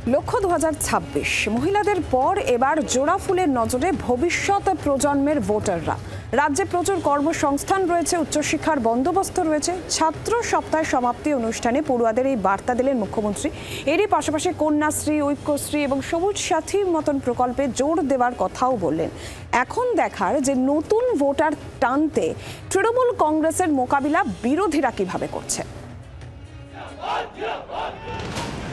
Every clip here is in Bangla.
লক্ষ্য 2026 মহিলাদের পর এবার জোড়া ফুলের নজরে ভবিষ্যৎ প্রজন্মের ভোটাররা। রাজ্যে প্রচুর কর্মসংস্থান রয়েছে, উচ্চশিক্ষার বন্দোবস্ত রয়েছে। ছাত্র সপ্তাহ সমাপ্তি অনুষ্ঠানে পড়ুয়াদের এই বার্তা দিলেন মুখ্যমন্ত্রী। এরই পাশাপাশি কন্যাশ্রী, ঐক্যশ্রী এবং সবুজ সাথীর মতন প্রকল্পে জোর দেওয়ার কথাও বললেন। এখন দেখার যে নতুন ভোটার টানতে তৃণমূল কংগ্রেসের মোকাবিলা বিরোধীরা কিভাবে করছে।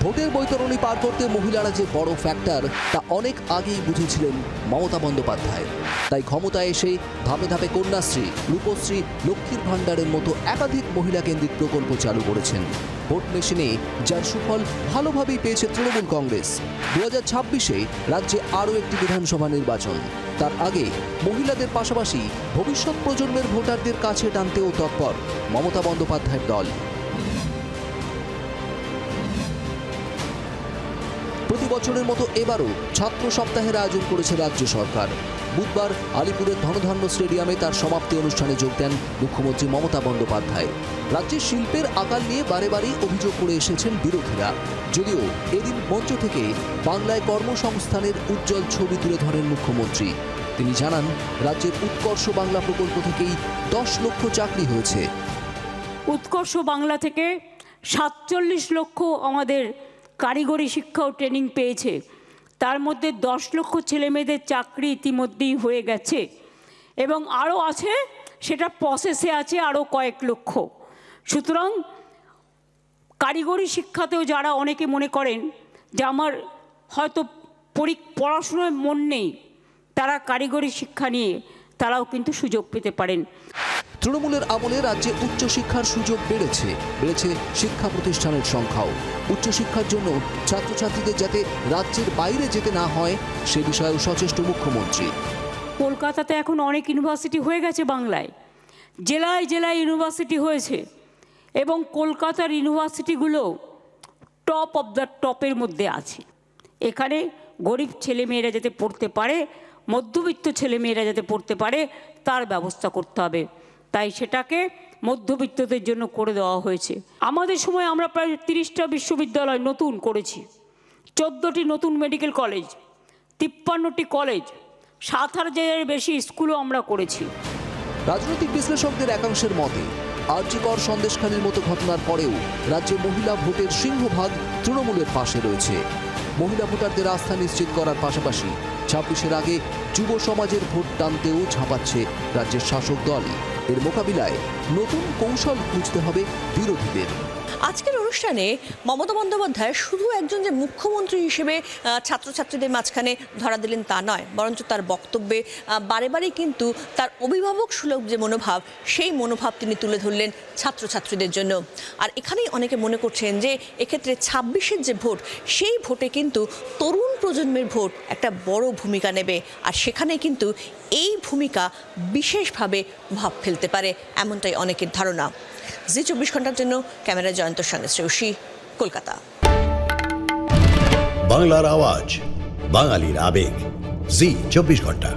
ভোটের বৈতরণী পার করতে মহিলারা যে বড় ফ্যাক্টর তা অনেক আগেই বুঝেছিলেন মমতা বন্দ্যোপাধ্যায়। তাই ক্ষমতায় এসে ধাপে ধাপে কন্যাশ্রী, রূপশ্রী, লক্ষ্মীর ভাণ্ডারের মতো একাধিক মহিলা কেন্দ্রিক প্রকল্প চালু করেছেন। ভোট মেশিনে যার সুফল ভালোভাবেই পেয়েছে তৃণমূল কংগ্রেস। 2026-এ রাজ্যে আরও একটি বিধানসভা নির্বাচন। তার আগে মহিলাদের পাশাপাশি ভবিষ্যৎ প্রজন্মের ভোটারদের কাছে টানতেও তৎপর মমতা বন্দ্যোপাধ্যায়ের দল। প্রতি বছরের মতো এবারও ছাত্র সপ্তাহের আয়োজন করেছে রাজ্য সরকার। বুধবার আলিপুরের ধনধান্য স্টেডিয়ামে তার সমাপ্তি অনুষ্ঠানে যোগ দেন মুখ্যমন্ত্রী মমতা বন্দ্যোপাধ্যায়। রাজ্যের শিল্পের আকাল নিয়ে বারে বারেই অভিযোগ করে এসেছেন বিরোধীরা। যদিও এদিন মঞ্চ থেকে বাংলায় কর্মসংস্থানের উজ্জ্বল ছবি তুলে ধরেন মুখ্যমন্ত্রী। তিনি জানান, রাজ্যের উৎকর্ষ বাংলা প্রকল্প থেকেই 10 লক্ষ চাকরি হয়েছে। উৎকর্ষ বাংলা থেকে 47 লক্ষ আমাদের কারিগরি শিক্ষা ও ট্রেনিং পেয়েছে। তার মধ্যে 10 লক্ষ ছেলেমেয়েদের চাকরি ইতিমধ্যেই হয়ে গেছে এবং আরও আছে, সেটা প্রসেসে আছে আরও কয়েক লক্ষ। সুতরাং কারিগরি শিক্ষাতেও যারা অনেকে মনে করেন যে আমার হয়তো পড়াশোনায় মন নেই, তারা কারিগরি শিক্ষা নিয়ে তারাও কিন্তু সুযোগ পেতে পারেন। তৃণমূলের আমলে রাজ্যে উচ্চশিক্ষার সুযোগ বেড়েছে শিক্ষা প্রতিষ্ঠানের সংখ্যাও। উচ্চশিক্ষার জন্য ছাত্রছাত্রীদের যাতে রাজ্যের বাইরে যেতে না হয় সে বিষয়েও সচেষ্ট মুখ্যমন্ত্রী। কলকাতাতে এখন অনেক ইউনিভার্সিটি হয়ে গেছে বাংলায়, জেলায় জেলায় ইউনিভার্সিটি হয়েছে এবং কলকাতার ইউনিভার্সিটিগুলো টপ অফ দ্য টপের মধ্যে আছে। এখানে গরিব ছেলেমেয়েরা যাতে পড়তে পারে, মধ্যবিত্ত ছেলেমেয়েরা যাতে পড়তে পারে তার ব্যবস্থা করতে হবে। তাই সেটাকে মধ্যবিত্তদের জন্য করে দেওয়া হয়েছে। আমাদের সময় আমরা প্রায় 30টা বিশ্ববিদ্যালয় নতুন করেছি, 14টি নতুন মেডিকেল কলেজ, 53টি কলেজ, 7,000-এর বেশি স্কুলও আমরা করেছি। রাজনৈতিক বিশ্লেষকদের একাংশের মতে আরজিকর সন্দেশখালীর মতো ঘটনার পরেও রাজ্যে মহিলা ভোটের সিংহভাগ তৃণমূলের পাশে রয়েছে। মহিলা ভোটারদের আস্থা নিশ্চিত করার পাশাপাশি 26-এর আগে যুব সমাজের ভোট টানতেও ঝাঁপাচ্ছে রাজ্যের শাসক দল। এর মোকাবিলায় নতুন কৌশল খুঁজতে হবে বিরোধীদের। আজকের অনুষ্ঠানে মমতা বন্দ্যোপাধ্যায় শুধু একজন যে মুখ্যমন্ত্রী হিসেবে ছাত্রছাত্রীদের মাঝখানে ধরা দিলেন তা নয়, বরঞ্চ তার বক্তব্যে বারে বারেই কিন্তু তার অভিভাবক সুলভ যে মনোভাব, সেই মনোভাব তিনি তুলে ধরলেন ছাত্রছাত্রীদের জন্য। আর এখানেই অনেকে মনে করছেন যে এক্ষেত্রে 26-এর যে ভোট, সেই ভোটে কিন্তু তরুণ প্রজন্মের ভোট একটা বড় ভূমিকা নেবে। আর সেখানে কিন্তু এই ভূমিকা বিশেষভাবে প্রভাব ফেলতে পারে, এমনটাই অনেকের ধারণা। জি 24 ঘন্টার জন্য ক্যামেরা জয়ন্তর সঙ্গে শ্রেয়সী, কলকাতা। বাংলার আওয়াজ, বাঙালির আবেগ, জি 24 ঘন্টা।